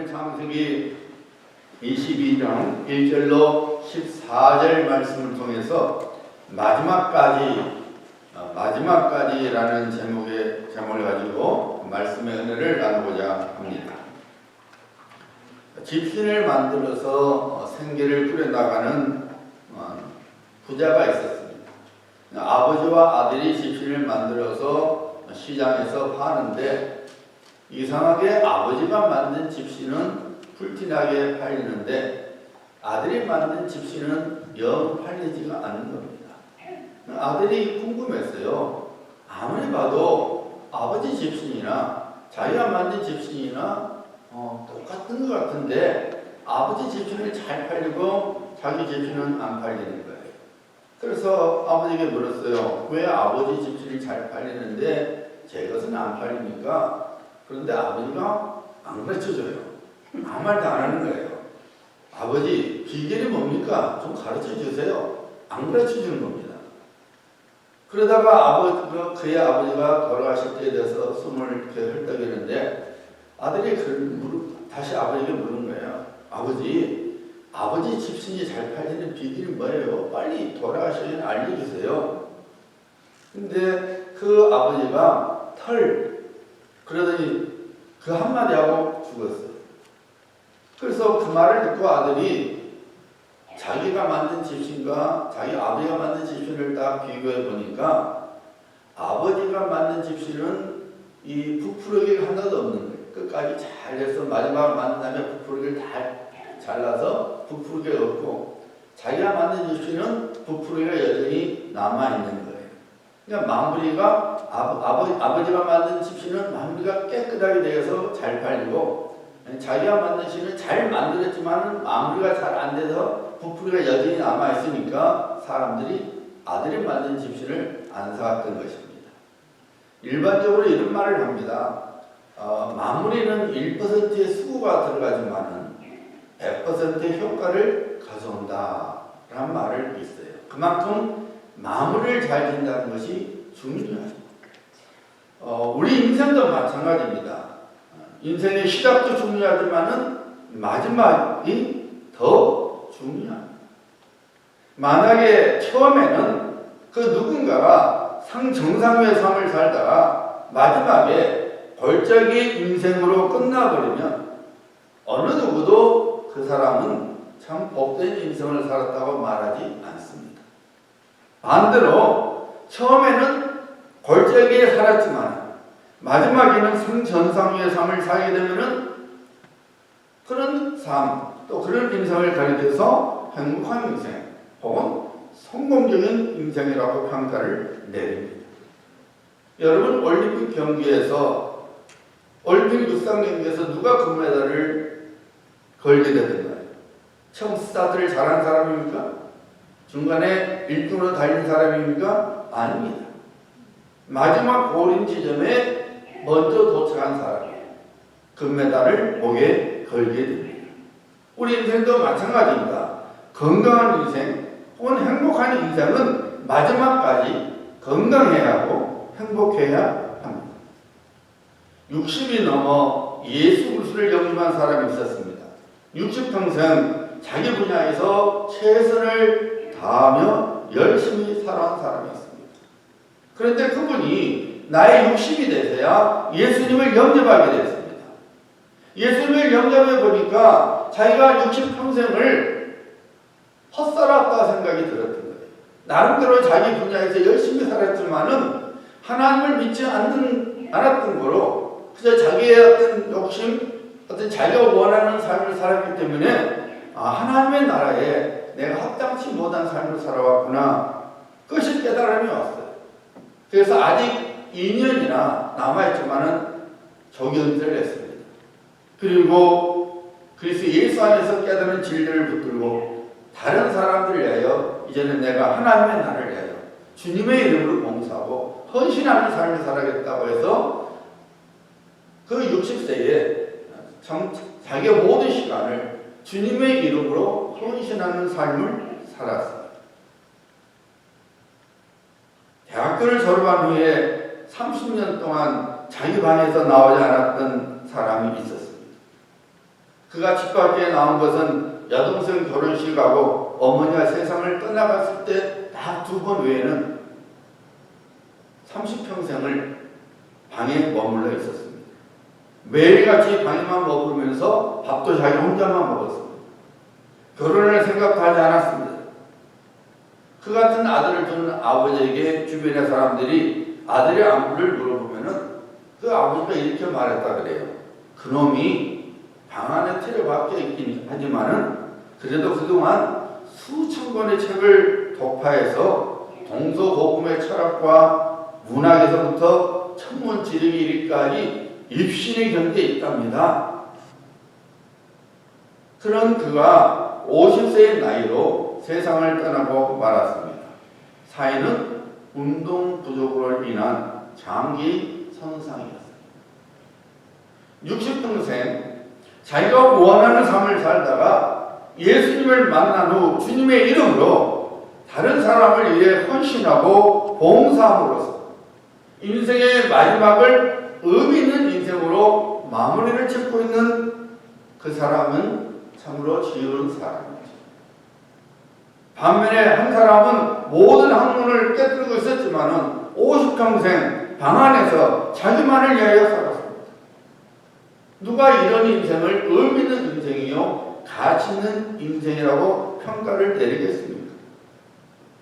오늘 창세기 22장 1절로 14절 말씀을 통해서 마지막까지라는 제목을 가지고 말씀의 은혜를 나누고자 합니다. 집신을 만들어서 생계를 꾸려나가는 부자가 있었습니다. 아버지와 아들이 집신을 만들어서 시장에서 파는데 이상하게 아버지가 만든 집신은 불티나게 팔리는데 아들이 만든 집신은 영 팔리지가 않는 겁니다. 아들이 궁금했어요. 아무리 봐도 아버지 집신이나 자기가 만든 집신이나 똑같은 것 같은데 아버지 집신은 잘 팔리고 자기 집신은 안 팔리는 거예요. 그래서 아버지에게 물었어요. 왜 아버지 집신이 잘 팔리는데 제 것은 안 팔립니까? 그런데 아버지가 안 가르쳐줘요. 아무 말도 안 하는 거예요. 아버지, 비결이 뭡니까? 좀 가르쳐 주세요. 안 가르쳐 주는 겁니다. 그러다가 그의 아버지가 돌아가실 때에 대해서 숨을 이렇게 헐떡이는데 아들이 다시 아버지에게 물은 거예요. 아버지 집신이 잘 팔리는 비결이 뭐예요? 빨리 돌아가시면 알려주세요. 근데 그 아버지가 그러더니 그 한마디 하고 죽었어요. 그래서 그 말을 듣고 아들이 자기가 만든 집신과 자기 아버지가 만든 집신을 딱 비교해 보니까 아버지가 만든 집신은 이 부풀어기가 하나도 없는 거예요. 끝까지 잘해서 마지막으로 만든 다음에 부풀어기를 다 잘라서 부풀어기가 없고 자기가 만든 집신은 부풀어기가 여전히 남아있는 거예요. 그러니까 마무리가 아버지가 만든 집신은 마무리가 깨끗하게 되어서 잘 팔리고 자기가 만든 집신은 잘 만들었지만 마무리가 잘 안 돼서 부풀이가 여전히 남아있으니까 사람들이 아들이 만든 집신을 안 사왔던 것입니다. 일반적으로 이런 말을 합니다. 마무리는 1%의 수고가 들어가지만 100%의 효과를 가져온다 라는 말을 있어요. 그만큼 마무리를 잘 짓는다는 것이 중요하죠. 우리 인생도 마찬가지입니다. 인생의 시작도 중요하지만은 마지막이 더 중요합니다. 만약에 처음에는 그 누군가가 정상의 삶을 살다가 마지막에 골짜기 인생으로 끝나버리면 어느 누구도 그 사람은 참 복된 인생을 살았다고 말하지 않습니다. 반대로 처음에는 골짜기에 살았지만 마지막에는 성전상의 삶을 살게 되면은 그런 삶, 또 그런 인생을 가리켜서 행복한 인생 혹은 성공적인 인생이라고 평가를 내립니다. 여러분 올림픽 경기에서 올림픽 육상 경기에서 누가 금메달을 걸게 되던가요? 처음 스타트를 잘한 사람입니까? 중간에 1등으로 달린 사람입니까? 아닙니다. 마지막 고린 지점에 먼저 도착한 사람이 금메달을 목에 걸게 됩니다. 우리 인생도 마찬가지입니다. 건강한 인생 혹은 행복한 인생은 마지막까지 건강해야 하고 행복해야 합니다. 60이 넘어 예수 그리스도를 영접한 사람이 있었습니다. 60평생 자기 분야에서 최선을 다하며 열심히 살아온 사람이 있습니다. 그런데 그분이 나이 60이 돼서야 예수님을 영접하게 됐습니다. 예수님을 영접해 보니까 자기가 60평생을 헛살았다 생각이 들었던 거예요. 나름대로 자기 분야에서 열심히 살았지만은 하나님을 믿지 않았던 거로 그저 자기의 어떤 욕심, 어떤 자기가 원하는 삶을 살았기 때문에 하나님의 나라에 내가 합당치 못한 삶을 살아왔구나. 그것이 깨달음이 왔어요. 그래서 아직 2년이나 남아있지만은 조견들을 했습니다. 그리고 그리스도 예수 안에서 깨달은 진리를 붙들고 다른 사람들을 위하여 이제는 내가 하나님의 나라를 위하여 주님의 이름으로 봉사하고 헌신하는 삶을 살아야겠다고 해서 그 60세에 자기의 모든 시간을 주님의 이름으로 헌신하는 삶을 살았습니다. 대학교를 졸업한 후에 30년 동안 자기 반에서 나오지 않았던 사람이 있었습니다. 그가 집 밖에 나온 것은 여동생 결혼식하고 어머니가 세상을 떠나갔을 때 딱 2번 외에는 30평생을 방에 머물러 있었습니다. 매일같이 방에만 머무르면서 밥도 자기 혼자만 먹었습니다. 결혼을 생각도 하지 않았습니다. 그 같은 아들을 두는 아버지에게 주변의 사람들이 아들의 안부를 물어보면은 그 아버지가 이렇게 말했다 그래요. 그놈이 방 안에 틀에박혀 있긴 하지만은 그래도 그동안 수천 권의 책을 독파해서 동서고금의 철학과 문학에서부터 천문지리기 일까지 입신의 경지에 있답니다. 그런 그가 50세의 나이로 세상을 떠나고 말았습니다. 사인은 운동 부족으로 인한 장기 손상이었습니다. 60평생 자기가 원하는 삶을 살다가 예수님을 만난 후 주님의 이름으로 다른 사람을 위해 헌신하고 봉사함으로써 인생의 마지막을 의미 있는 인생으로 마무리를 짓고 있는 그 사람은 참으로 지혜로운 사람이죠. 반면에 한 사람은 모든 학문을 깨뜨리고 있었지만은 50평생 방 안에서 자기만을 위하여 살았습니다. 누가 이런 인생을 의미 있는 인생이요 가치 있는 인생이라고 평가를 내리겠습니까?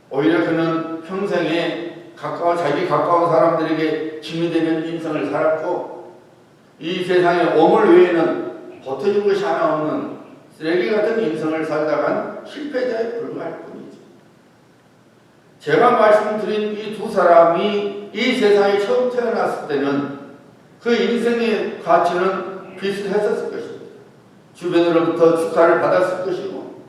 오히려 그는 평생에 자기 가까운 사람들에게 짐이 되는 인생을 살았고 이 세상에 오물 외에는 보태준 것이 하나 없는 쓰레기 같은 인생을 살다간 실패자에 불과할 뿐이죠. 제가 말씀드린 이 2 사람이 이 세상에 처음 태어났을 때는 그 인생의 가치는 비슷했었을 것입니다. 주변으로부터 축하를 받았을 것이고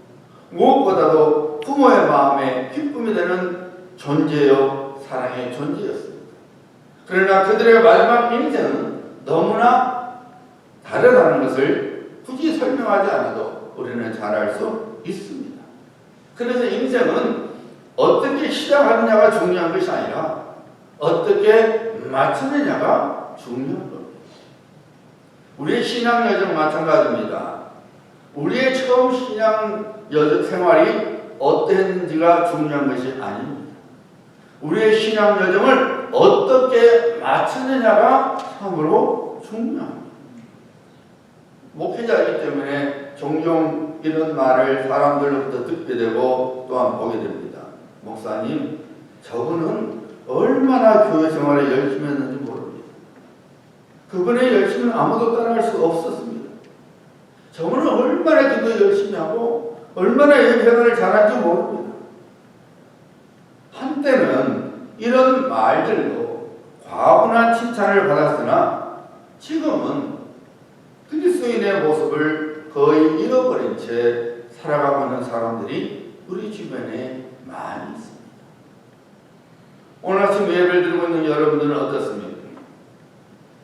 무엇보다도 부모의 마음에 기쁨이 되는 존재요 사랑의 존재였습니다. 그러나 그들의 마지막 인생은 너무나 다르다는 것을 굳이 설명하지 않아도 우리는 잘 알 수 있습니다. 그래서 인생은 어떻게 시작하느냐가 중요한 것이 아니라 어떻게 마치느냐가 중요한 겁니다. 우리의 신앙 여정 마찬가지입니다. 우리의 처음 신앙 여정 생활이 어땠는지가 중요한 것이 아닙니다. 우리의 신앙 여정을 어떻게 마치느냐가 참으로 중요합니다. 목회자이기 때문에 종종 이런 말을 사람들로부터 듣게 되고 또한 보게 됩니다. 목사님, 저분은 얼마나 교회 생활에 열심히 했는지 모릅니다. 그분의 열심은 아무도 따라할 수 없었습니다. 저분은 얼마나 기도 열심히 하고 얼마나 예배생활을 잘한지 모릅니다. 한때는 이런 말들로 과분한 칭찬을 받았으나 지금은 그리스도인의 모습을 거의 잃어버린 채 살아가고 있는 사람들이 우리 주변에 많이 있습니다. 오늘 아침 예배를 드리고 있는 여러분들은 어떻습니까?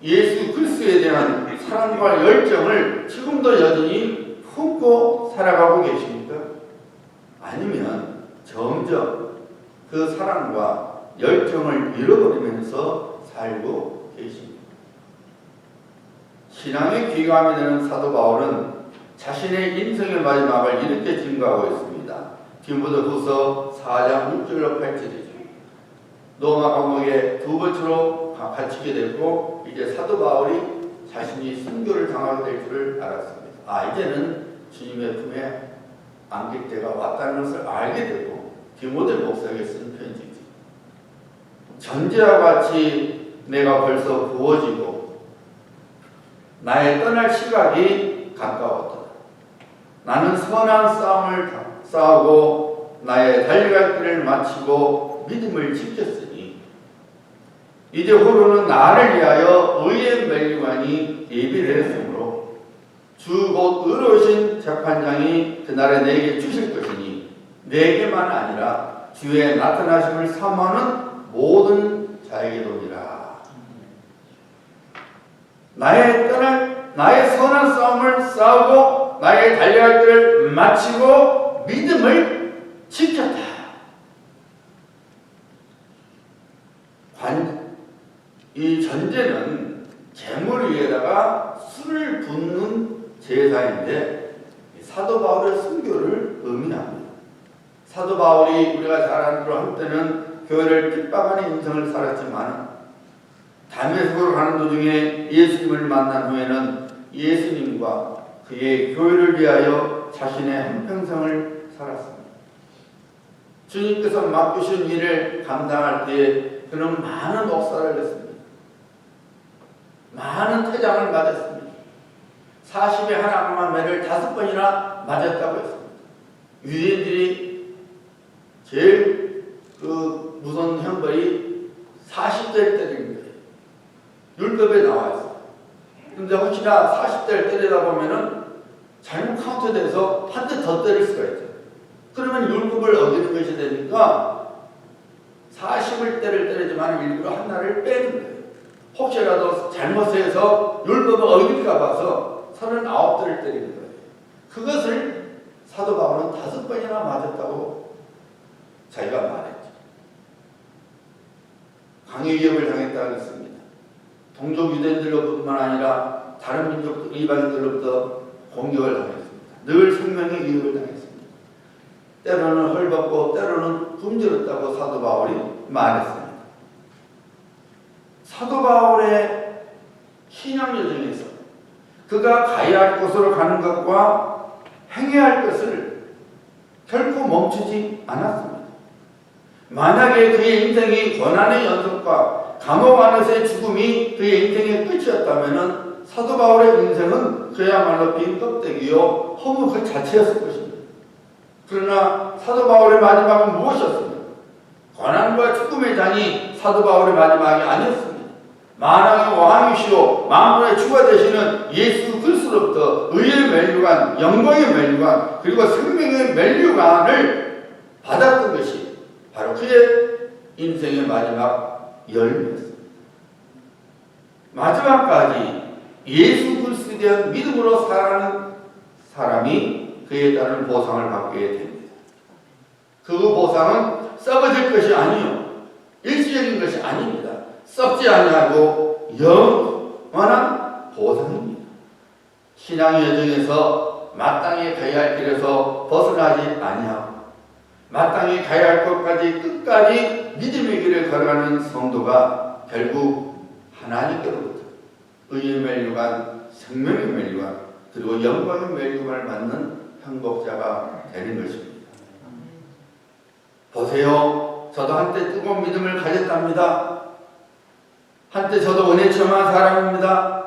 예수 그리스도에 대한 사랑과 열정을 지금도 여전히 품고 살아가고 계십니까? 아니면 점점 그 사랑과 열정을 잃어버리면서 살고 계십니까? 신앙의 귀감이 되는 사도 바울은 자신의 인생의 마지막을 이렇게 증거하고 있습니다. 디모데후서 4장 6절로 8절이죠. 로마 감옥에 2번째로 갇히게 됐고 이제 사도 바울이 자신이 순교를 당하게 될 줄을 알았습니다. 이제는 주님의 품에 안길 때가 왔다는 것을 알게 되고 디모데 목사에게 쓴 편지죠. 전제와 같이 내가 벌써 부어지고 나의 떠날 시각이 가까웠다. 나는 선한 싸움을 싸우고 나의 달려갈 길을 마치고 믿음을 지켰으니 이제 후로는 나를 위하여 의의 멸류관이 예비를 했으므로 주 곧 의로우신 재판장이 그날에 내게 주실 것이니 내게만 아니라 주의 나타나심을 사모하는 모든 자에게도니라. 나의 선한 싸움을 싸우고 나의 달려갈 길을 마치고 믿음을 지켰다. 이 전제는 재물 위에다가 술을 붓는 제사인데 사도 바울의 순교를 의미합니다. 사도 바울이 우리가 잘 아는 대로 한때는 교회를 핍박하는 인생을 살았지만 다메섹으로 가는 도중에 예수님을 만난 후에는 예수님과 그의 교회를 위하여 자신의 한평생을 살았습니다. 주님께서 맡기신 일을 감당할 때에 그는 많은 역사를 했습니다. 많은 퇴장을 맞았습니다. 40에 하나만 매를 5번이나 맞았다고 했습니다. 유대인들이 제일 무서운 형벌이 40대를 때리는 거예요. 율법에 나와 있어요. 근데 혹시나 40대를 때리다 보면은 잘못 카운트돼서 한 대 더 때릴 수가 있죠. 그러면 율법을 어기는 것이 되니까 40을 때리지만 일부러 하나를 빼는 거예요. 혹시라도 잘못해서 율법을 어길까 봐서 39대를 때리는 거예요. 그것을 사도 바울은 5번이나 맞았다고 자기가 말했죠. 강요기업을 당했다고 했습니다. 동족 유대인들로뿐만 아니라 다른 민족 이방인들로부터 공격을 당했습니다. 늘 생명의 위협을 당했습니다. 때로는 헐벗고 때로는 굶주렸다고 사도 바울이 말했습니다. 사도 바울의 신앙 여정에서 그가 가야 할 곳으로 가는 것과 행해야 할 것을 결코 멈추지 않았습니다. 만약에 그의 인생이 고난의 연속과 감옥 안에서의 죽음이 그의 인생의 끝이었다면 사도 바울의 인생은 그야말로 빈 껍데기요 허무 그 자체였을 것입니다. 그러나 사도 바울의 마지막은 무엇이었습니까? 고난과 죽음의 장이 사도 바울의 마지막이 아니었습니다. 만왕의 왕이시오 만군의 주가 되시는 예수 그리스도로부터 의의 면류관, 영광의 면류관, 그리고 생명의 면류관을 받았던 것이 바로 그의 인생의 마지막 열매였습니다. 마지막까지 예수 그리스도에 대한 믿음으로 살아가는 사람이 그에 따른 보상을 받게 됩니다. 그 보상은 썩어질 것이 아니요 일시적인 것이 아닙니다. 썩지 아니하고 영원한 보상입니다. 신앙의 여정에서 마땅히 가야 할 길에서 벗어나지 아니하고 마땅히 가야 할 곳까지 끝까지 믿음의 길을 걸어가는 성도가 결국 하나님께로부터 의의 면류관, 생명의 면류관, 그리고 영광의 면류관을 받는 행복자가 되는 것입니다. 보세요. 저도 한때 뜨거운 믿음을 가졌답니다. 한때 저도 은혜 체험한 사람입니다.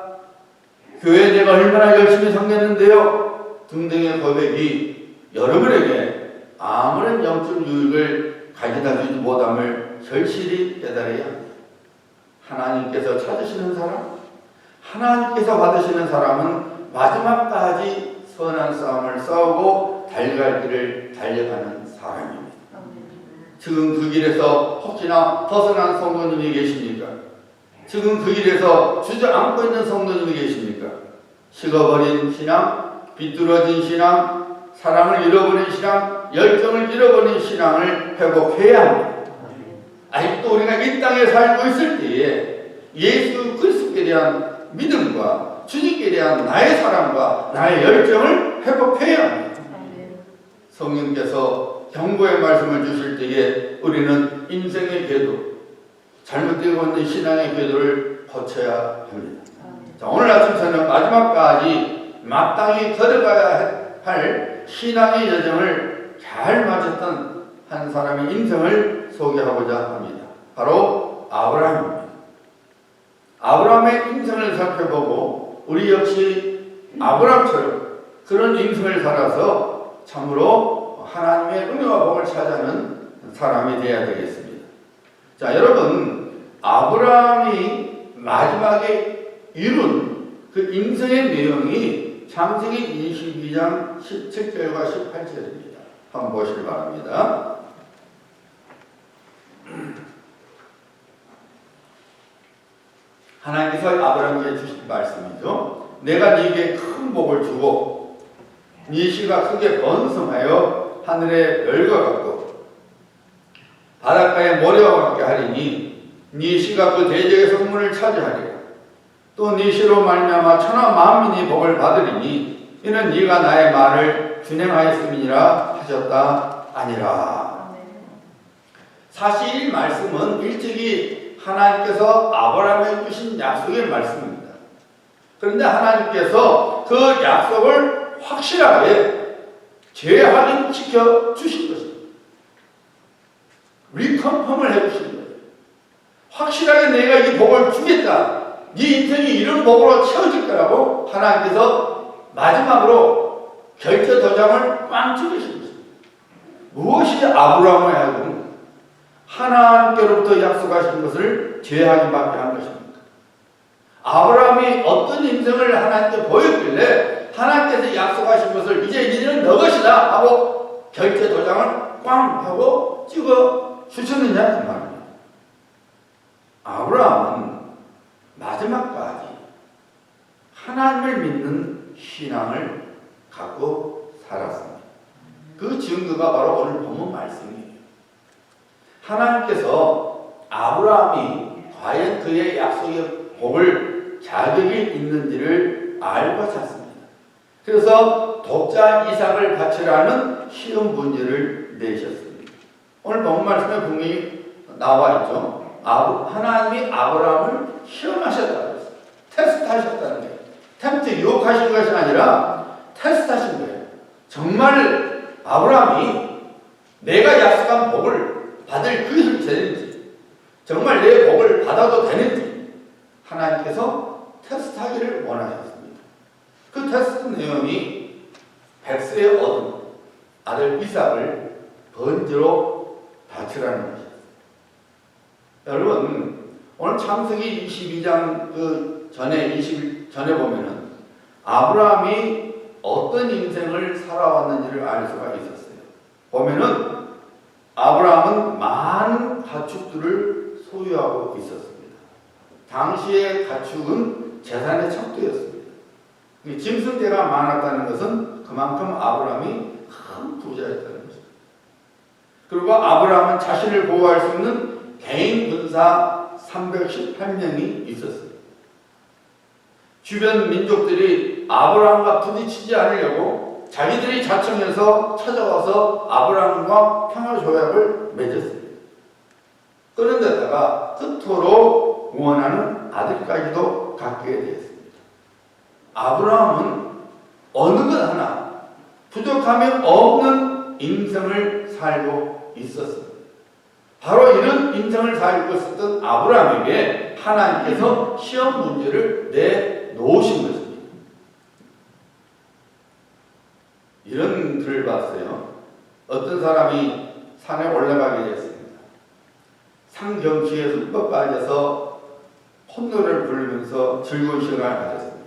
교회에 내가 얼마나 열심히 섬겼는데요. 등등의 고백이 여러분에게 아무런 영적 유익을 가져다 주지 못함을 절실히 깨달아야 합니다. 하나님께서 찾으시는 사람, 하나님께서 받으시는 사람은 마지막까지 선한 싸움을 싸우고 달려갈 길을 달려가는 사람입니다. 지금 그 길에서 혹시나 벗어난 성도님이 계십니까? 지금 그 길에서 주저앉고 있는 성도님이 계십니까? 식어버린 신앙, 비뚤어진 신앙, 사랑을 잃어버린 신앙, 열정을 잃어버린 신앙을 회복해야 합니다. 아직도 우리가 이 땅에 살고 있을 때에 예수 그리스도에 대한 믿음과 주님께 대한 나의 사랑과 나의 열정을 회복해야 합니다. 성령께서 경고의 말씀을 주실 때에 우리는 인생의 궤도, 잘못되고 있는 신앙의 궤도를 고쳐야 합니다. 자, 오늘 아침 저는 마지막까지 마땅히 걸어가야 할 신앙의 여정을 잘 마쳤던 한 사람의 인생을 소개하고자 합니다. 바로 아브라함입니다. 아브라함의 인생을 살펴보고 우리 역시 아브라함처럼 그런 인생을 살아서 참으로 하나님의 은혜와 복을 찾아가는 사람이 되어야 되겠습니다. 자, 여러분, 아브라함이 마지막에 이룬 그 인생의 내용이 창세기 22장 17절과 18절입니다. 한번 보시기 바랍니다. 하나님께서 아브라함에게 주신 말씀이죠. 내가 네게 큰 복을 주고 네 씨가 크게 번성하여 하늘의 별과 같고 바닷가의 모래와 같게 하리니 네 씨가 그 대적의 성문을 차지하리라. 또 네 씨로 말미암아 천하 만민이 복을 받으리니 이는 네가 나의 말을 준행하였음이니라 하셨다 아니라. 사실 이 말씀은 일찍이 하나님께서 아브라함에게 주신 약속의 말씀입니다. 그런데 하나님께서 그 약속을 확실하게 재확인시켜 주신 것입니다. 리컨펌을 해주신 거예요. 확실하게 내가 이 복을 주겠다. 네 인생이 이런 복으로 채워질 거라고 하나님께서 마지막으로 결제 도장을 꽝 찍으신 것입니다. 무엇이 아브라함을 하여금 하나님께로부터 약속하신 것을 죄하기밖에 한 것입니까? 아브라함이 어떤 인생을 하나님께 보였길래 하나님께서 약속하신 것을 이제 이제는 너 것이다 하고 결제 도장을 꽝 하고 찍어 주셨느냐 그 말입니다. 아브라함은 마지막까지 하나님을 믿는 신앙을 갖고 살았습니다. 그 증거가 바로 오늘 본문 말씀이에요. 하나님께서 아브라함이 과연 그의 약속의 복을 자격이 있는지를 알고 찾습니다. 그래서 독자 이삭을 바치라는 시험 문제를 내셨습니다. 오늘 본문 말씀에 분명히 나와 있죠. 하나님이 아브라함을 시험하셨다고 했어요. 테스트하셨다는 거예요. 템트 유혹하신 것이 아니라 테스트하신 거예요. 정말 아브라함이 내가 약속한 복을 받을 그릇이 되는지, 정말 내 복을 받아도 되는지 하나님께서 테스트하기를 원하셨습니다. 그 테스트 내용이 백세에 얻은 아들 이삭을 번제로 바치라는 것이었어요. 여러분, 오늘 창세기 22장 전에 보면은 아브라함이 어떤 인생을 살아왔는지를 알 수가 있었어요. 보면은 아브라함은 많은 가축들을 소유하고 있었습니다. 당시의 가축은 재산의 척도였습니다. 짐승대가 많았다는 것은 그만큼 아브라함이 큰 부자였다는 것입니다. 그리고 아브라함은 자신을 보호할 수 있는 개인 군사 318명이 있었습니다. 주변 민족들이 아브라함과 부딪히지 않으려고 자기들이 자청해서 찾아와서 아브라함과 평화조약을 맺었습니다. 그런데다가 그토록 원하는 아들까지도 갖게 되었습니다. 아브라함은 어느 것 하나 부족함이 없는 인생을 살고 있었습니다. 바로 이런 인생을 살고 있었던 아브라함에게 하나님께서 시험 문제를 내놓으신 것입니다. 이런 글을 봤어요. 어떤 사람이 산에 올라가게 됐습니다. 산 경치에 흠뻑 빠져서 콧노래를 부르면서 즐거운 시간을 가졌습니다.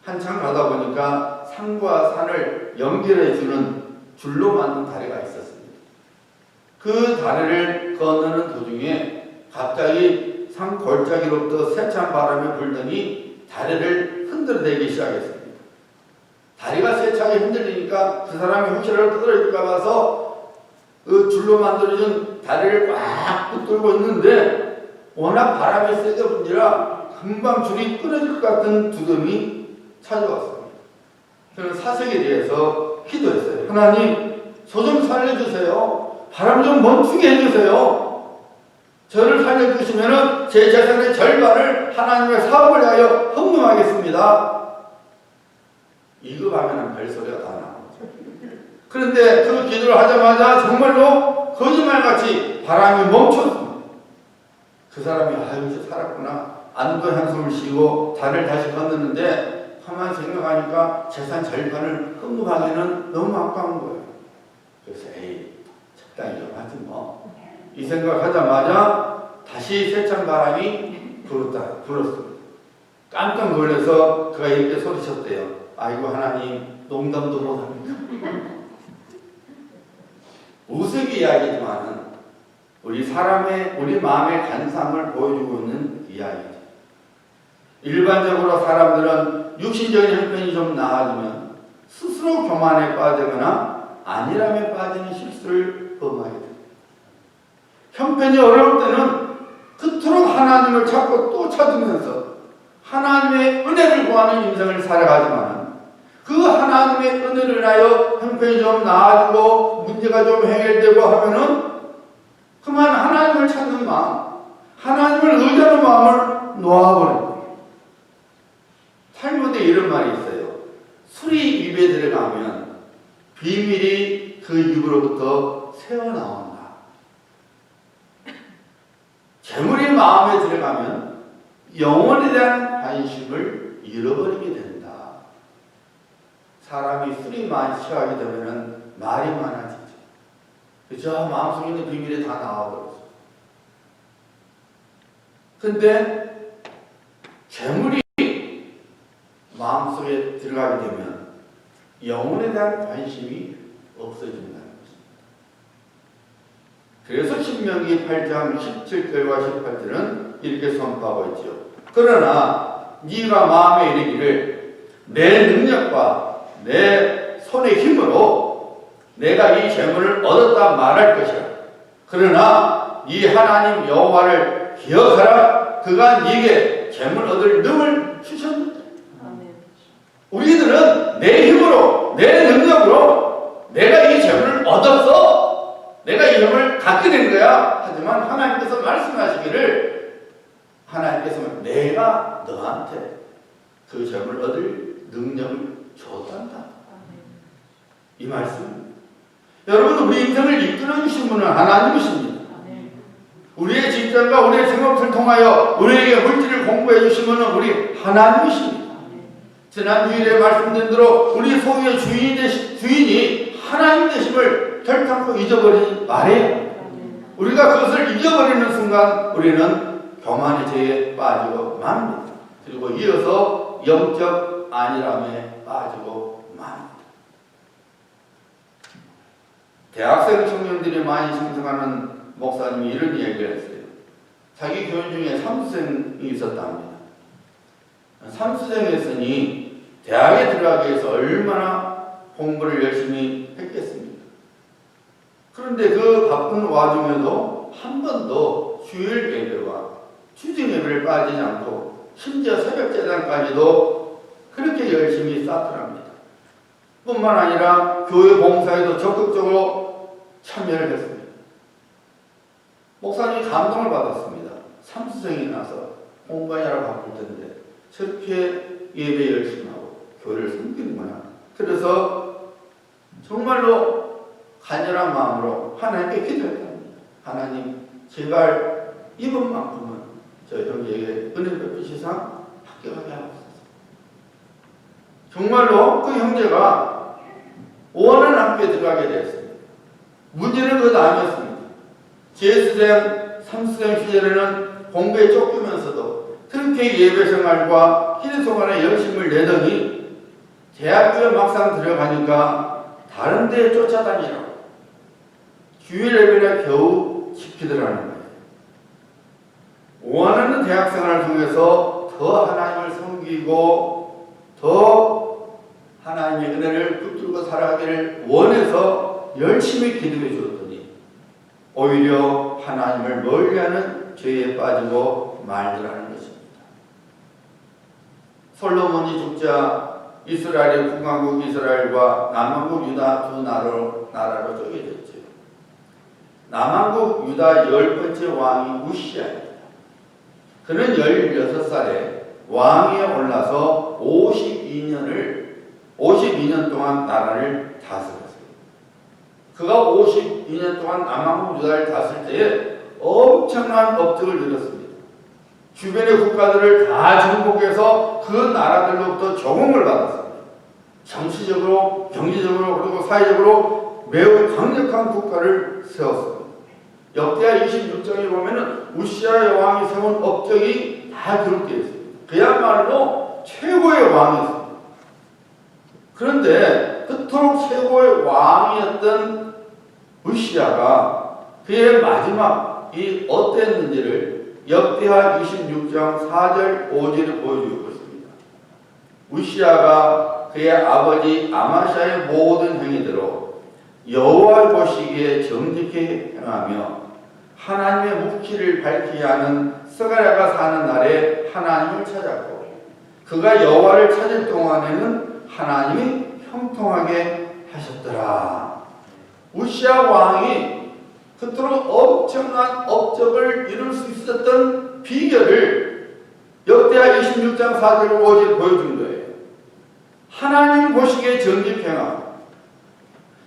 한참 가다 보니까 산과 산을 연결해주는 줄로 만든 다리가 있었습니다. 그 다리를 건너는 도중에 갑자기 산 골짜기로부터 세찬 바람이 불더니 다리를 흔들어대기 시작했습니다. 다리가 세차게 흔들리니까 그 사람이 혹시라도 떨어질까 봐서 그 줄로 만들어진 다리를 꽉 붙들고 있는데 워낙 바람이 세게 분지라 금방 줄이 끊어질 것 같은 두려움이 찾아왔습니다. 저는 사색에 대해서 기도했어요. 하나님, 저 좀 살려주세요. 바람 좀 멈추게 해주세요. 저를 살려주시면 제 재산의 절반을 하나님의 사업을 위하여 헌금하겠습니다. 이거하면 별소리가 다 나오죠. 그런데 그 기도를 하자마자 정말로 거짓말같이 바람이 멈췄습니다. 그 사람이 아유, 살았구나. 안도 한숨을 쉬고 다리를 다시 건너는데 가만히 생각하니까 재산 절반을 헌금하기는 너무 아까운 거예요. 그래서 에이, 적당히 좀 하지 뭐. 이 생각하자마자 다시 세찬 바람이 불었습니다. 깜짝 놀라서 그가 이렇게 소리쳤대요. 아이고 하나님, 농담도 못합니다. 우스갯 이야기지만은 우리 마음의 간상을 보여주고 있는 이야기죠. 일반적으로 사람들은 육신적인 형편이 좀 나아지면 스스로 교만에 빠지거나 안일함에 빠지는 실수를 범하게 됩니다. 형편이 어려울 때는 그토록 하나님을 찾고 또 찾으면서 하나님의 은혜를 구하는 인생을 살아가지만 그 하나님의 은혜를 인하여 형편이 좀 나아지고 문제가 좀 해결되고 하면은 그만 하나님을 찾는 마음, 하나님을 의지하는 마음을 놓아버립니다. 탈무드에 이런 말이 있어요. 술이 입에 들어가면 비밀이 그 입으로부터 새어나온다. 재물이 마음에 들어가면 영혼에 대한 관심을 잃어버리게 된다. 사람이 술이 많이 취하게 되면 말이 많아지죠. 그죠? 마음속에 있는 비밀이 다 나와버렸어. 근데 재물이 마음속에 들어가게 되면 영혼에 대한 관심이 없어진다는 것입니다. 그래서 신명기 8장 17절과 18절은 이렇게 선포하고 있죠. 그러나 네가 마음에 이르기를 내 능력과 내 손의 힘으로 내가 이 재물을 얻었다 말할 것이라. 그러나 네 하나님 여호와를 기억하라. 그가 네게 재물 얻을 능을 주셨느니라. 우리들은 내 힘으로, 내 능력으로 내가 이 재물을 얻었어. 내가 이 힘을 갖게 된 거야. 하지만 하나님께서 말씀하시기를 하나님께서 내가 너한테 그 재물을 얻을 능력을 줬단다. 이 말씀. 여러분, 우리 인생을 이끌어 주신 분은 하나님이십니다. 우리의 직장과 우리의 생업을 통하여 우리에게 물질을 공부해 주신 분은 우리 하나님이십니다. 지난 주일에 말씀드린 대로 우리 소유의 주인이 하나님 되심을 결단코 잊어버리지 말아요. 우리가 그것을 잊어버리는 순간 우리는 교만의 죄에 빠지고 맙니다. 그리고 이어서 영적 안일함에 빠지고 맙니다. 대학생 청년들이 많이 신청하는 목사님이 이런 이야기를 했어요. 자기 교인 중에 삼수생이 있었답니다. 삼수생이었으니 대학에 들어가기 위해서 얼마나 공부를 열심히 했겠습니까? 그런데 그 바쁜 와중에도 한 번도 주일 예배와 주중 예배를 빠지지 않고 심지어 새벽 제단까지도 그렇게 열심히 쌓더랍니다. 뿐만 아니라 교회 봉사에도 적극적으로 참여를 했습니다. 목사님이 감동을 받았습니다. 삼수생이 나서 공부하느라 바쁠 텐데 저렇게 예배 열심히 하고 교회를 섬기는구나. 그래서 정말로 간절한 마음으로 하나님께 기도했답니다. 하나님, 제발 이번만큼은 저 형제에게 은혜 베푸시사 합격하게 하옵소서. 정말로 그 형제가 원하는 학교에 들어가게 되었습니다. 문제는 그 다음이었습니다. 재수생, 삼수생 시절에는 공부에 쫓기면서도 그렇게 예배 생활과 기도 생활에 열심을 내더니 대학교에 막상 들어가니까 다른 데에 쫓아다니라고 주일 예배를 겨우 지키더라는 거예요. 원하는 대학생활을 통해서 더 하나님을 섬기고 더 하나님의 은혜를 붙들고 살아가기를 원해서 열심히 기도해 주었더니 오히려 하나님을 멀리하는 죄에 빠지고 말더라는 것입니다. 솔로몬이 죽자 이스라엘의 북왕국 이스라엘과 남왕국 유다 두 나라로 쪼개졌죠. 남왕국 유다 10번째 왕이 우시아입니다. 그는 16살에 왕위에 올라서 52년 동안 나라를 다스렸어요. 그가 52년 동안 남왕국 유다를 다스릴 때에 엄청난 업적을 이뤘습니다. 주변의 국가들을 다 정복해서 그 나라들로부터 조공을 받았습니다. 정치적으로, 경제적으로, 그리고 사회적으로 매우 강력한 국가를 세웠습니다. 역대하 26장에 보면은 우시아 왕이 세운 업적이 다 기록되어 있습니다. 그야말로 최고의 왕이었습니다. 그런데 그토록 최고의 왕이었던 우시아가 그의 마지막이 어땠는지를 역대하 26장 4절 5절을 보여주고 있습니다. 우시아가 그의 아버지 아마샤의 모든 행위대로 여호와 보시기에 정직히 행하며 하나님의 묵시를 밝히게 하는 스가랴가 사는 날에 하나님을 찾았고 그가 여호와를 찾을 동안에는 하나님이 형통하게 하셨더라. 우시야 왕이 그토록 엄청난 업적을 이룰 수 있었던 비결을 역대하 26장 4절 5절 보여준 거예요. 하나님 보시기에 정직행하고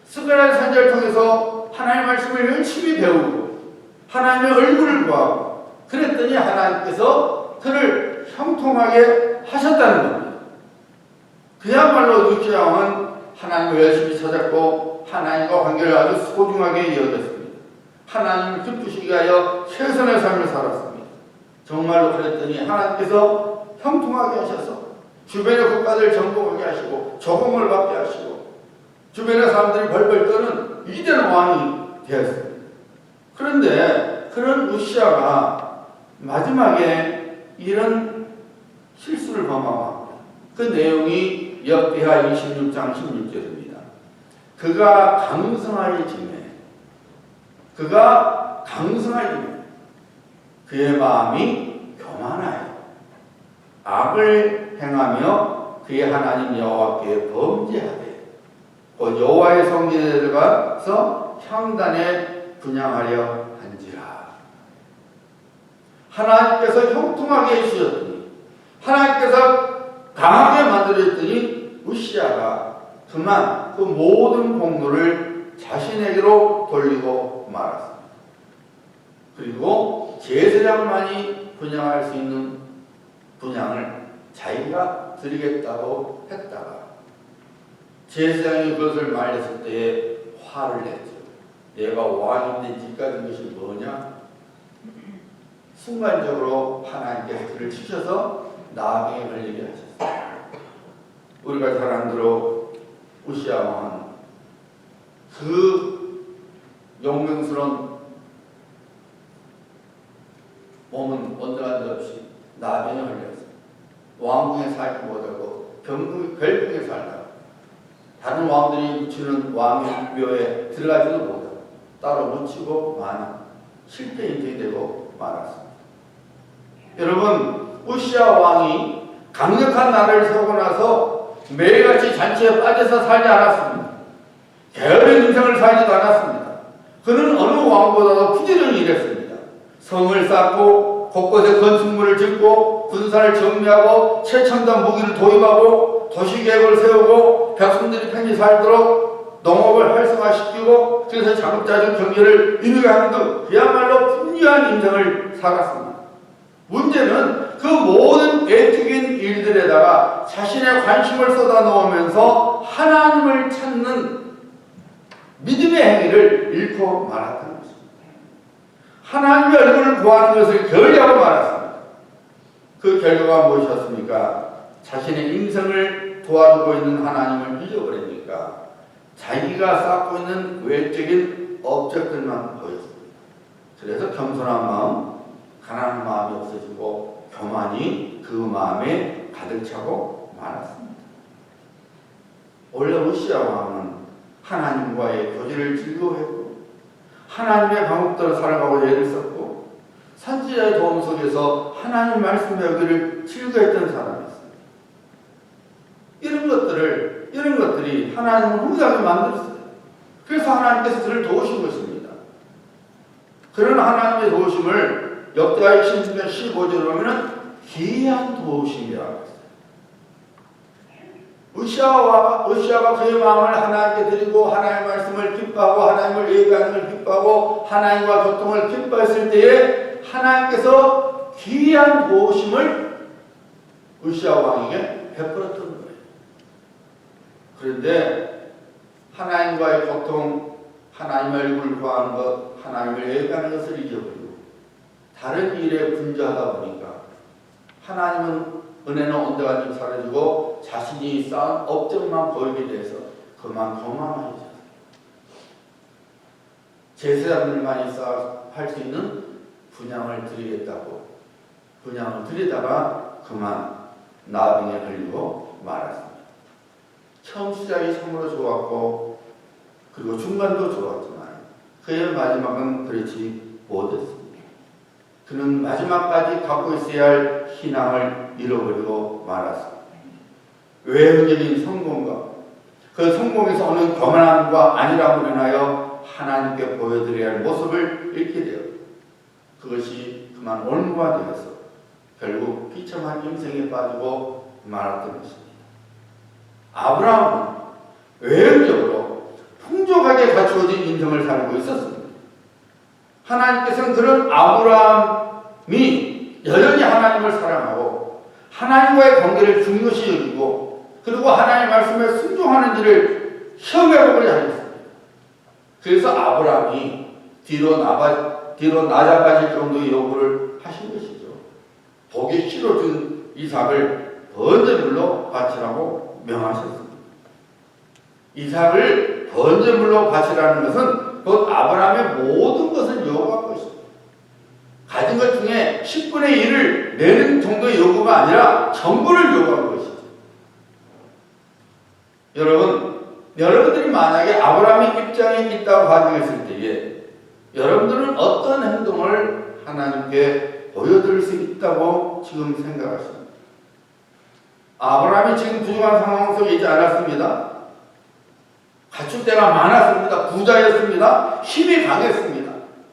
스가랴 선지자를 통해서 하나님의 말씀을 열심히 배우고 하나님의 얼굴을 구하고 그랬더니 하나님께서 그를 형통하게 하셨다는 겁니다. 그야말로 우시야 왕은 하나님을 열심히 찾았고 하나님과 관계를 아주 소중하게 이어졌습니다. 하나님을 기쁘시게 하여 최선의 삶을 살았습니다. 정말로 그랬더니 하나님께서 형통하게 하셔서 주변의 국가들 정복하게 하시고 조공을 받게 하시고 주변의 사람들이 벌벌 떠는 위대한 왕이 되었습니다. 그런데 그런 우시야가 마지막에 이런 실수를 범합니다. 그 내용이 역대하 26장 16절입니다. 그가 강성하여지매 그의 마음이 교만하여 악을 행하며 그의 하나님 여호와께 범죄하되 곧 여호와의 성전에 들어가서 향단에 분향하려 한지라. 하나님께서 형통하게 해주셨더니 하나님께서 강하게 만들었더니 우시야가 그만 그 모든 공로를 자신에게로 돌리고 말았습니다. 그리고 제사장만이 분향할 수 있는 분향을 자기가 드리겠다고 했다가 제사장이 그것을 말했을 때에 화를 냈죠. 내가 왕인데 니가 된 것이 뭐냐? 순간적으로 하나님께서 그를 치셔서 나병에 걸리게 하셨어요. 우리가 잘 안 들어 우시야 왕은 그 용맹스러운 몸은 언제나 없이 나병에 걸렸어요. 왕궁에 살지 못하고 별궁에 살다가 다른 왕들이 묻히는 왕의 묘에 들어가지도 못하고 따로 묻히고 많은 실패 인생이 되고 말았습니다. 여러분, 우시야 왕이 강력한 나라를 세우고 나서 매일같이 잔치에 빠져서 살지 않았습니다. 게으른 인생을 살지도 않았습니다. 그는 어느 왕보다도 부지런히 일했습니다. 성을 쌓고 곳곳에 건축물을 짓고 군사를 정비하고 최첨단 무기를 도입하고 도시계획을 세우고 백성들이 편히 살도록 농업을 활성화시키고 그래서 자급자족 경제를 이루게 하는 등 그야말로 풍요한 인생을 살았습니다. 문제는 그 모든 애특인 일들에다가 자신의 관심을 쏟아놓으면서 하나님을 찾는 믿음의 행위를 잃고 말았다는 것입니다. 하나님의 얼굴을 구하는 것을 게을리하고 말았습니다. 그 결과가 무엇이었습니까? 자신의 인생을 도와주고 있는 하나님을 잊어버리니까 자기가 쌓고 있는 외적인 업적들만 보였습니다. 그래서 겸손한 마음, 가난한 마음이 없어지고 교만이 그 마음에 가득 차고 말았습니다. 원래 우시야 왕은 하나님과의 교제를 즐거워했고 하나님의 방법대로 살아가고자 애를 썼고 선지자의 도움 속에서 하나님 말씀 배우기를 즐거워했던 사람이었습니다. 이런 것들이 하나님을 후하게 만들었어요. 그래서 하나님께서 그를 도우신 것입니다. 그런 하나님의 도우심을 역대하 26장 15절에 보면 기이한 도우심이라고 했어요. 우시야가 그의 마음을 하나님께 드리고 하나님의 말씀을 기뻐하고 하나님을 예배하는 걸 기뻐하고 하나님과 교통을 기뻐했을 때에 하나님께서 기이한 도우심을 우시야 왕에게 베풀었던 거예요. 그런데 하나님과의 고통, 하나님의 얼굴을 구하는 것, 하나님을 예배하는 것을 잊어버리고 다른 일에 분주하다 보니까 하나님은 은혜는 언제까지 사라지고 자신이 쌓은 업적만 보이게 돼서 그만 교만해졌어요. 제사장들만이 할 수 있는 분향을 드리겠다고 분향을 드리다가 그만 나병에 걸리고 말았습니다. 처음 시작이 참으로 좋았고 그리고 중간도 좋았지만 그의 마지막은 그렇지 못했습니다. 그는 마지막까지 갖고 있어야 할 희망을 잃어버리고 말았습니다. 외형적인 성공과 그 성공에서 오는 교만함과 안일함으로 인하여 하나님께 보여드려야 할 모습을 잃게 되어 그것이 그만 올무가 되어서 결국 비참한 인생에 빠지고 말았던 것입니다. 아브라함은 외형적으로 풍족하게 갖추어진 인생을 살고 있었습니다. 하나님께서는 그런 아브라함이 여전히 하나님을 사랑하고 하나님과의 관계를 중요시 여기고 그리고 하나님의 말씀에 순종하는 일을 시험해보고자 하셨습니다. 그래서 아브라함이 뒤로 나자빠질 정도의 요구를 하신 것이죠. 보기 싫어진 이삭을 번제물로 바치라고 명하셨습니다. 이삭을 번제물로 바치라는 것은 곧 아브라함의 모든 것을 요구한 것입니다. 가진 것 중에 10분의 1을 내는 정도의 요구가 아니라 전부를 요구한 것이죠. 여러분들이 만약에 아브라함의 입장에 있다고 가정했을 때에 여러분들은 어떤 행동을 하나님께 보여드릴 수 있다고 지금 생각하십니까? 아브라함이 지금 부족한 상황 속에 있지 않았습니다. 갖출 때가 많았습니다. 부자였습니다. 힘이 강했습니다.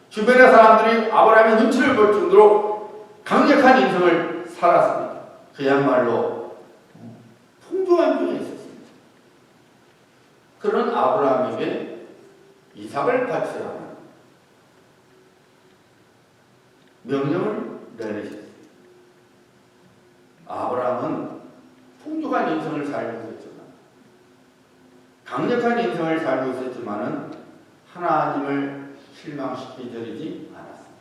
주변의 사람들이 아브라함의 눈치를 볼 정도로 강력한 인생을 살았습니다. 그야말로 풍부한 중에 있었습니다. 그런 아브라함에게 이삭을 바치라는 명령을 내리셨습니다. 아브라함은 풍족한 인생을 살고 있었지만 강력한 인생을 살고 있었지만은 하나님을 실망시키지 않았습니다.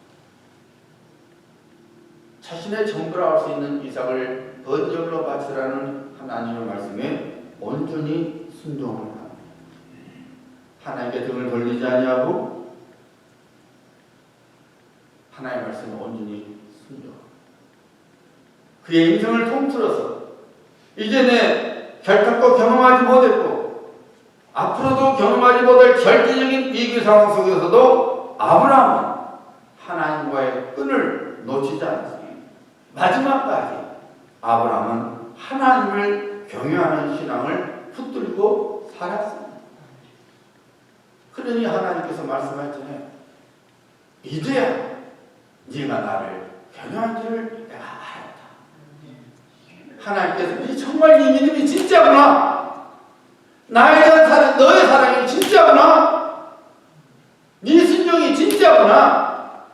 자신의 전부라 할 수 있는 이삭을 번제물로 바치라는 하나님의 말씀에 온전히 순종을 합니다. 하나님께 등을 돌리지 아니하고 하나님의 말씀에 온전히 순종합니다. 그의 인생을 통틀어서 이제 내 결탁도 경험하지 못했고 앞으로도 경험하지 못할 절대적인 위기 상황 속에서도 아브라함은 하나님과의 끈을 놓치지 않았습니다. 마지막까지 아브라함은 하나님을 경외하는 신앙을 붙들고 살았습니다. 그러니 하나님께서 말씀하셨잖아요. 이제야 네가 나를 경외한지를 내가 알았다. 하나님께서 정말 네 믿음이 진짜구나. 나에 대한 사랑, 너의 사랑이 진짜구나. 네 순종이 진짜구나.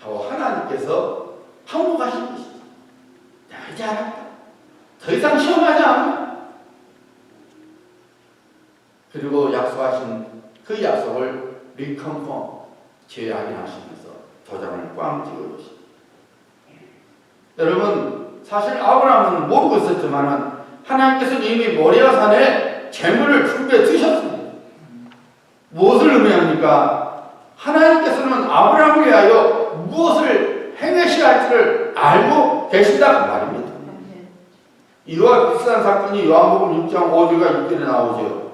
하고 하나님께서 항복하신 것이죠. 내가 이제 알았다. 더 이상 시험하지 않아. 그리고 약속하신 그 약속을 리컨펌 재확인하시면서 도장을 꽝 찍어주십니다. 여러분, 사실 아브라함은 모르고 있었지만 하나님께서 이미 모리아산에 재물을 준비해 두셨습니다. 무엇을 의미합니까? 하나님께서는 아브라함을 위하여 무엇을 행하셔야 할지를 알고 계신다 그 말입니다. 이와 비슷한 사건이 요한복음 6장 5절과 6절에 나오죠.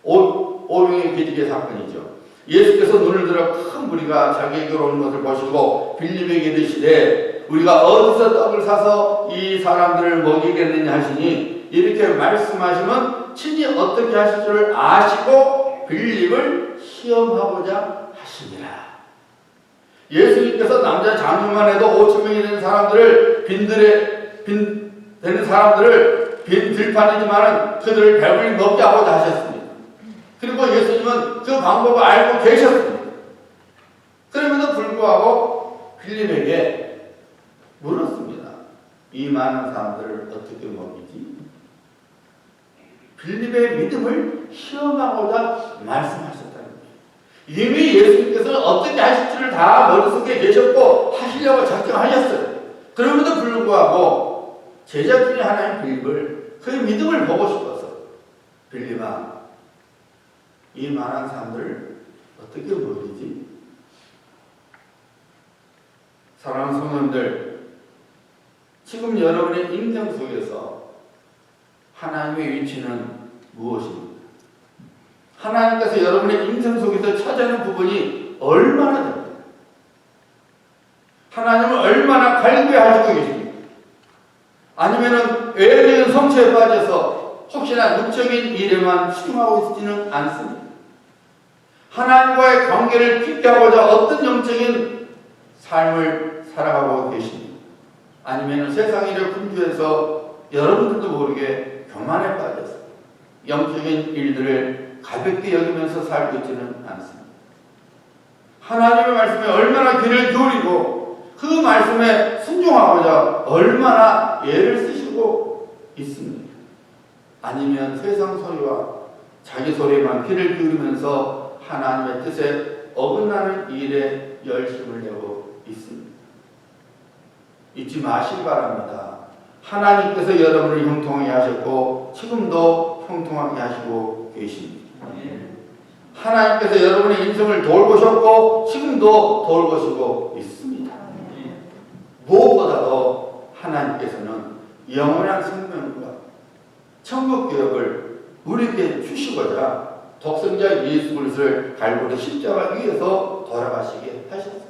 오병의 비디게 사건이죠. 예수께서 눈을 들어 큰 무리가 자기에게로 오는 것을 보시고 빌립에게 이르시되 우리가 어디서 떡을 사서 이 사람들을 먹이겠느냐 하시니 이렇게 말씀하시면 친히 어떻게 하실 줄을 아시고 빌립을 시험하고자 하시니라. 예수님께서 남자 장로만 해도 5,000명이 되는 사람들을 빈 들판이지만 그들을 배불리 먹게 하고자 하셨습니다. 그리고 예수님은 그 방법을 알고 계셨습니다. 그럼에도 불구하고 빌립에게 물었습니다. 이 많은 사람들을 어떻게 먹이지? 빌립의 믿음을 시험하고자 말씀하셨다는 거예요. 이미 예수님께서는 어떻게 하실지를 다 머릿속에 계셨고 하시려고 작정하셨어요. 그럼에도 불구하고 제자 중에 하나인 빌립을 그의 믿음을 보고 싶어서 빌립아 이 많은 사람들을 어떻게 먹이지? 사랑하는 성도님들, 지금 여러분의 인생 속에서 하나님의 위치는 무엇입니까? 하나님께서 여러분의 인생 속에서 찾아내는 부분이 얼마나 됩니까? 하나님을 얼마나 갈구하시고 계십니까? 아니면은 외적인 성취에 빠져서 혹시나 육적인 일에만 치중하고 있지는 않습니다. 하나님과의 관계를 깊게 하고자 어떤 영적인 삶을 살아가고 계십니다. 아니면 세상 일에 분주해서 여러분들도 모르게 교만에 빠져서 영적인 일들을 가볍게 여기면서 살고 있지는 않습니다. 하나님의 말씀에 얼마나 귀를 기울이고 그 말씀에 순종하고자 얼마나 애를 쓰시고 있습니다. 아니면 세상 소리와 자기 소리에만 귀를 기울이면서 하나님의 뜻에 어긋나는 일에 열심을 내고 있습니다. 잊지 마시기 바랍니다. 하나님께서 여러분을 형통하게 하셨고 지금도 형통하게 하시고 계십니다. 하나님께서 여러분의 인생을 돌보셨고 지금도 돌보시고 있습니다. 무엇보다도 하나님께서는 영원한 생명과 천국 교육을 우리에게 주시고자 독생자 예수 그리스도를 갈고리 십자가 위에서 돌아가시게 하셨습니다.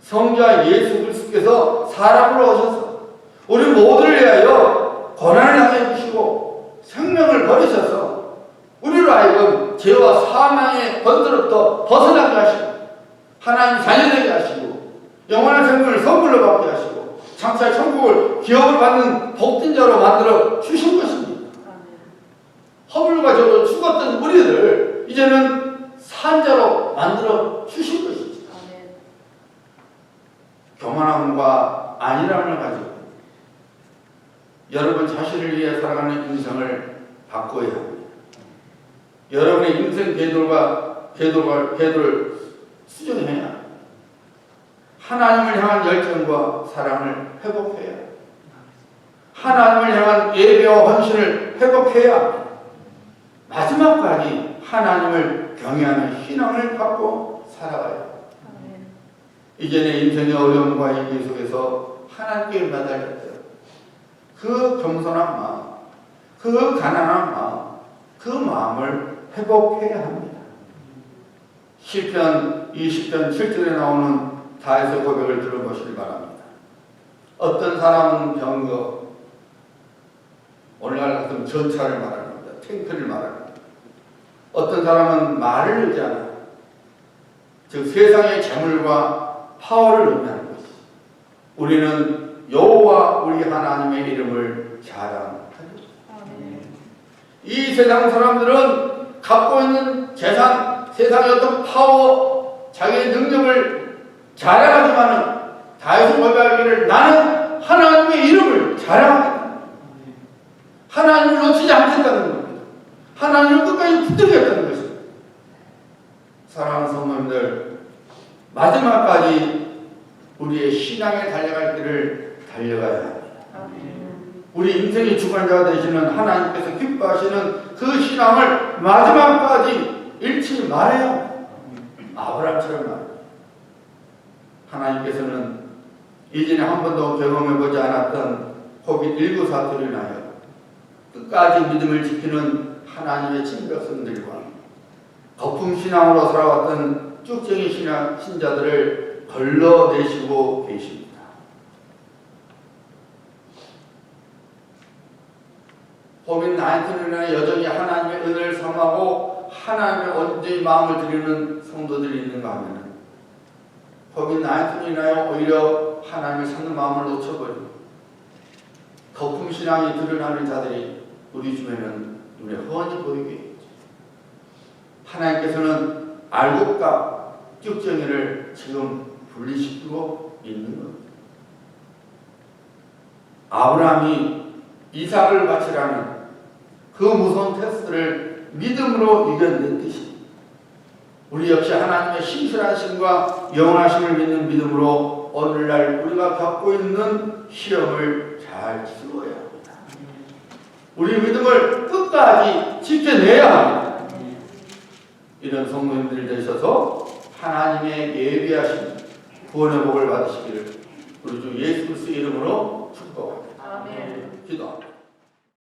성자 예수 그리스도께서 사람으로 오셔서 우리 모두를 위하여 고난을 당해 주시고 생명을 버리셔서 우리로 하여금 죄와 사망의 번들로부터 벗어나게 하시고 하나님 자녀되게 하시고 영원한 생명을 선물로 받게 하시고 장차 천국을 기업을 받는 복된 자로 만들어 주신 것입니다. 허물과 죄로 죽었던 우리를 이제는 산자로 만들어 주신 것입니다. 교만함과 안일함을 가지고 여러분 자신을 위해 살아가는 인생을 바꿔야 합니다. 여러분의 인생 궤도를 수정해야 합니다. 하나님을 향한 열정과 사랑을 회복해야 합니다. 하나님을 향한 예배와 헌신을 회복해야 합니다. 마지막까지 하나님을 경외하는 신앙을 갖고 살아가야 합니다. 이전의 인생의 어려움과 위기 속에서 하나님께 매달렸어요. 그 겸손한 마음, 그 가난한 마음, 그 마음을 회복해야 합니다. 시편 20편 7절에 나오는 다윗의 고백을 들어보시기 바랍니다. 어떤 사람은 병거, 오늘날 같은 전차를 말합니다. 탱크를 말합니다. 어떤 사람은 말을 의지하나, 즉 세상의 재물과 파워를 의미하는 것이죠. 우리는 여호와 우리 하나님의 이름을 자랑하리라. 이 세상 사람들은 갖고 있는 재산, 세상의 어떤 파워, 자기의 능력을 자랑하지만은 다윗이 고백하기를 나는 하나님의 이름을 자랑하겠다. 하나님을 놓치지 않겠다는 겁니다. 하나님을 끝까지 붙들겠다는 것입니다. 사랑하는 성도님들, 마지막까지 우리의 신앙에 달려갈 길을 달려가야 합니다. 우리 인생의 주관자가 되시는 하나님께서 기뻐하시는 그 신앙을 마지막까지 잃지 말아야 합니다. 아브라함처럼 말입니다. 하나님께서는 이전에 한 번도 경험해보지 않았던 코비드19 사태로 인하여 끝까지 믿음을 지키는 하나님의 친백성들과 거품신앙으로 살아왔던 쭉정이 신자들을 걸러내시고 계십니다. 코비드19로 인하여 여전히 하나님의 은혜를 삼하고 하나님의 온전히 마음을 드리는 성도들이 있는가 하면 코비드19로 인하여 오히려 하나님을 찾는 마음을 놓쳐버리고 거품신앙이 드러나는 자들이 우리 주변에는 눈에 훤히 보이게 있죠. 하나님께서는 알곡과 쭉정이를 지금 분리시키고 있는 겁니다. 아브라함이 이삭을 바치라는 그 무서운 테스트를 믿음으로 이겨냈듯이 우리 역시 하나님의 신실하심과 영원하심을 믿는 믿음으로 오늘날 우리가 겪고 있는 시험을 잘 치루어야 합니다. 우리 믿음을 끝까지 지켜내야 합니다. 이런 성도님들이 되셔서 하나님의 예비하신 구원의 복을 받으시기를 우리 주 예수 그리스도의 이름으로 축복합니다. 기도합니다.